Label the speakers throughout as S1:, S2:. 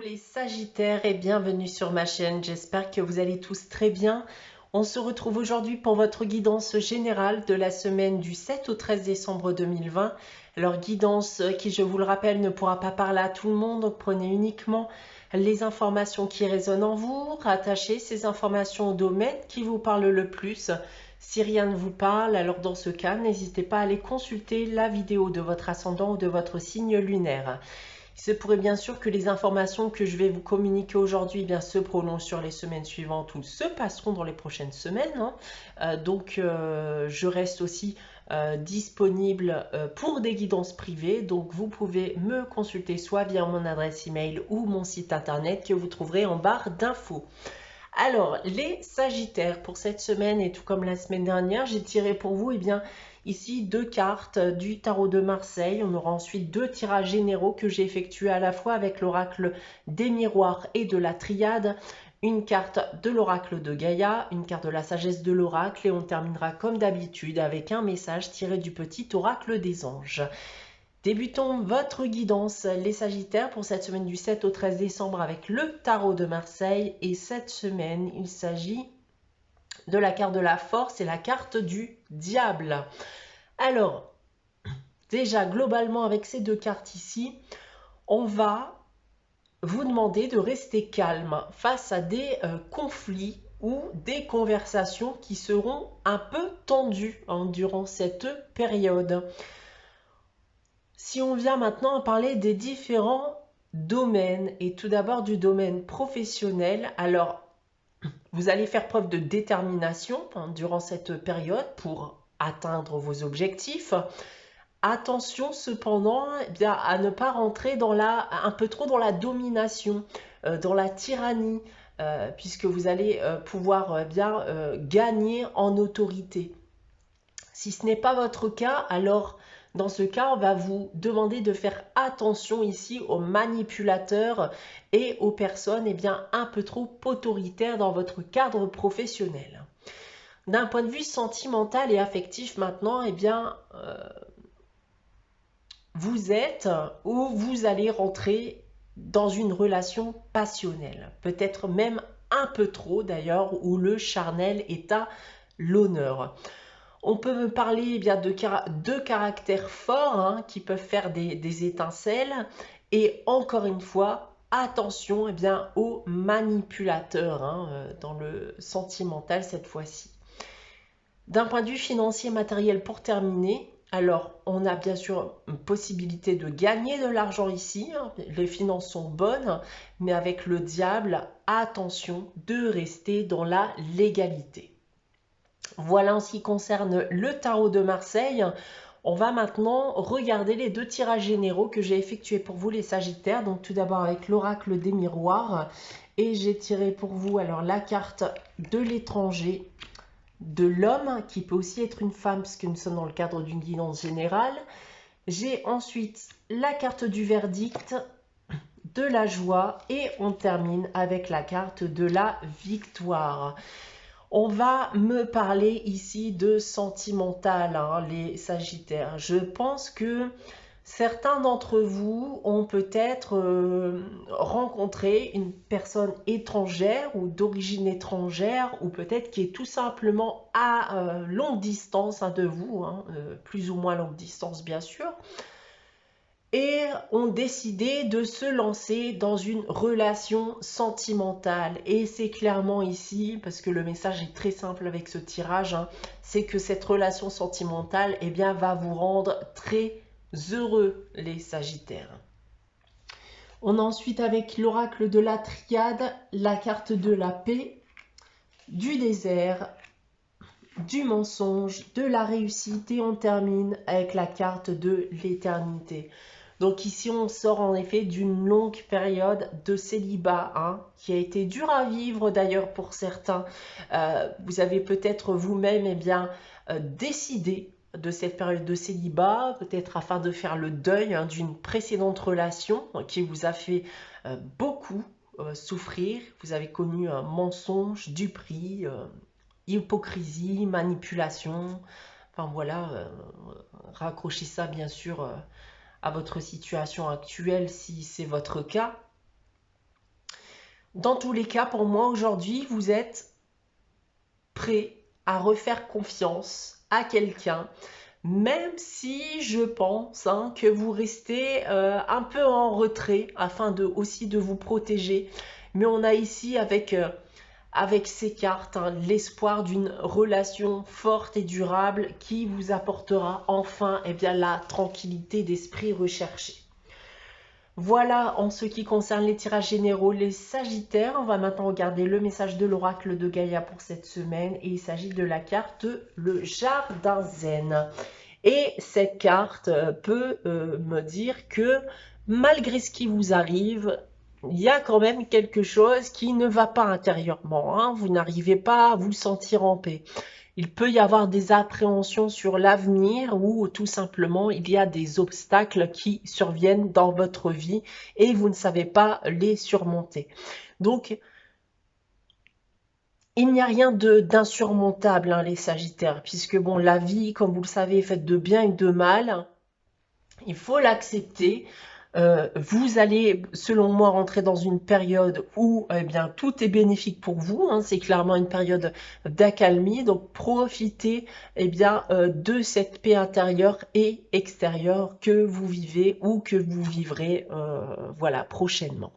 S1: les Sagittaires et bienvenue sur ma chaîne, j'espère que vous allez tous très bien. On se retrouve aujourd'hui pour votre guidance générale de la semaine du 7 au 13 décembre 2020. Alors guidance qui, je vous le rappelle, ne pourra pas parler à tout le monde, donc prenez uniquement les informations qui résonnent en vous, rattachez ces informations au domaine qui vous parle le plus. Si rien ne vous parle, alors dans ce cas, n'hésitez pas à aller consulter la vidéo de votre ascendant ou de votre signe lunaire. Il se pourrait bien sûr que les informations que je vais vous communiquer aujourd'hui se prolongent sur les semaines suivantes ou se passeront dans les prochaines semaines. Je reste aussi disponible pour des guidances privées. Donc vous pouvez me consulter soit via mon adresse email ou mon site internet que vous trouverez en barre d'infos. Alors, les Sagittaires, pour cette semaine et tout comme la semaine dernière, j'ai tiré pour vous ici deux cartes du tarot de Marseille. On aura ensuite deux tirages généraux que j'ai effectués à la fois avec l'oracle des miroirs et de la triade. Une carte de l'oracle de Gaïa, une carte de la sagesse de l'oracle et on terminera comme d'habitude avec un message tiré du petit oracle des anges. Débutons votre guidance, les Sagittaires, pour cette semaine du 7 au 13 décembre avec le tarot de Marseille. Et cette semaine, il s'agit de la carte de la force et la carte du diable. Alors, déjà, globalement, avec ces deux cartes ici, on va vous demander de rester calme face à des conflits ou des conversations qui seront un peu tendues durant cette période. Si on vient maintenant à parler des différents domaines, et tout d'abord du domaine professionnel, alors vous allez faire preuve de détermination durant cette période pour atteindre vos objectifs. Attention cependant à ne pas rentrer un peu trop dans la domination, dans la tyrannie, puisque vous allez pouvoir gagner en autorité. Si ce n'est pas votre cas, alors dans ce cas, on va vous demander de faire attention ici aux manipulateurs et aux personnes un peu trop autoritaires dans votre cadre professionnel. D'un point de vue sentimental et affectif maintenant, vous êtes ou vous allez rentrer dans une relation passionnelle, peut-être même un peu trop d'ailleurs, où le charnel est à l'honneur. On peut me parler de caractères forts qui peuvent faire des étincelles. Et encore une fois, attention aux manipulateurs dans le sentimental cette fois-ci. D'un point de vue financier et matériel pour terminer, alors on a bien sûr une possibilité de gagner de l'argent ici. Les finances sont bonnes, mais avec le diable, attention de rester dans la légalité. Voilà en ce qui concerne le tarot de Marseille. On va maintenant regarder les deux tirages généraux que j'ai effectués pour vous les Sagittaires. Donc tout d'abord avec l'oracle des miroirs. Et j'ai tiré pour vous alors la carte de l'étranger, de l'homme, qui peut aussi être une femme puisque nous sommes dans le cadre d'une guidance générale. J'ai ensuite la carte du verdict, de la joie et on termine avec la carte de la victoire. On va me parler ici de sentimental, les Sagittaires. Je pense que certains d'entre vous ont peut-être rencontré une personne étrangère ou d'origine étrangère ou peut-être qui est tout simplement à longue distance de vous, plus ou moins longue distance bien sûr, et ont décidé de se lancer dans une relation sentimentale. Et c'est clairement ici, parce que le message est très simple avec ce tirage, c'est que cette relation sentimentale va vous rendre très heureux, les Sagittaires. On a ensuite avec l'oracle de la triade, la carte de la paix, du désert, du mensonge, de la réussite et on termine avec la carte de l'éternité. Donc ici, on sort en effet d'une longue période de célibat qui a été dur à vivre d'ailleurs pour certains. Vous avez peut-être vous-même décidé de cette période de célibat, peut-être afin de faire le deuil d'une précédente relation qui vous a fait beaucoup souffrir. Vous avez connu un mensonge, duperie, hypocrisie, manipulation. Enfin voilà, raccrochez ça bien sûr à votre situation actuelle si c'est votre cas. Dans tous les cas, pour moi, aujourd'hui, vous êtes prêt à refaire confiance à quelqu'un, même si je pense que vous restez un peu en retrait afin aussi de vous protéger. Mais on a ici avec ces cartes l'espoir d'une relation forte et durable qui vous apportera enfin bien, la tranquillité d'esprit recherchée. Voilà en ce qui concerne les tirages généraux, les Sagittaires. On va maintenant regarder le message de l'oracle de Gaïa pour cette semaine. Et il s'agit de la carte le Jardin Zen. Et cette carte peut me dire que malgré ce qui vous arrive, il y a quand même quelque chose qui ne va pas intérieurement. Vous n'arrivez pas à vous sentir en paix. Il peut y avoir des appréhensions sur l'avenir ou tout simplement il y a des obstacles qui surviennent dans votre vie et vous ne savez pas les surmonter. Donc, il n'y a rien d'insurmontable, les Sagittaires, puisque bon, la vie, comme vous le savez, est faite de bien et de mal. Il faut l'accepter. Vous allez, selon moi, rentrer dans une période où bien, tout est bénéfique pour vous. C'est clairement une période d'accalmie. Donc, profitez bien, de cette paix intérieure et extérieure que vous vivez ou que vous vivrez voilà, prochainement.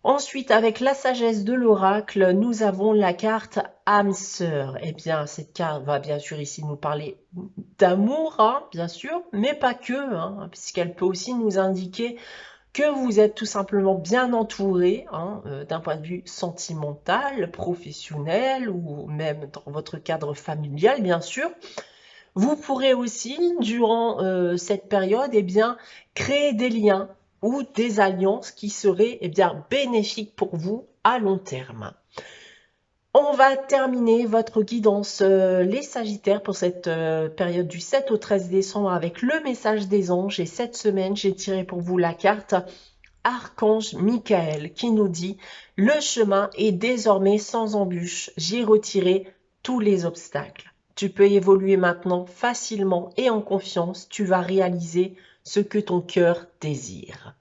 S1: Ensuite, avec la sagesse de l'oracle, nous avons la carte âme sœur. Eh bien, cette carte va bien sûr ici nous parler d'amour, bien sûr, mais pas que, puisqu'elle peut aussi nous indiquer que vous êtes tout simplement bien entouré d'un point de vue sentimental, professionnel ou même dans votre cadre familial, bien sûr. Vous pourrez aussi, durant cette période, bien, créer des liens ou des alliances qui seraient bien, bénéfiques pour vous à long terme. On va terminer votre guidance les Sagittaires pour cette période du 7 au 13 décembre avec le message des anges. Et cette semaine, j'ai tiré pour vous la carte Archange Michael qui nous dit « Le chemin est désormais sans embûche. J'ai retiré tous les obstacles. Tu peux évoluer maintenant facilement et en confiance. Tu vas réaliser ce que ton cœur désire. »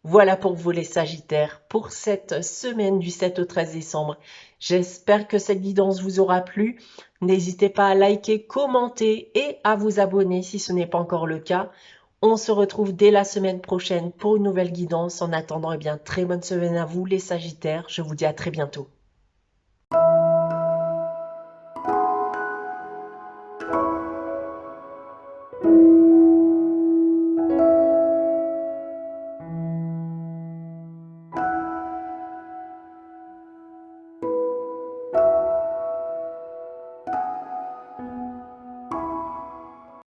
S1: Voilà pour vous les Sagittaires pour cette semaine du 7 au 13 décembre. J'espère que cette guidance vous aura plu. N'hésitez pas à liker, commenter et à vous abonner si ce n'est pas encore le cas. On se retrouve dès la semaine prochaine pour une nouvelle guidance. En attendant, bien, très bonne semaine à vous les Sagittaires. Je vous dis à très bientôt.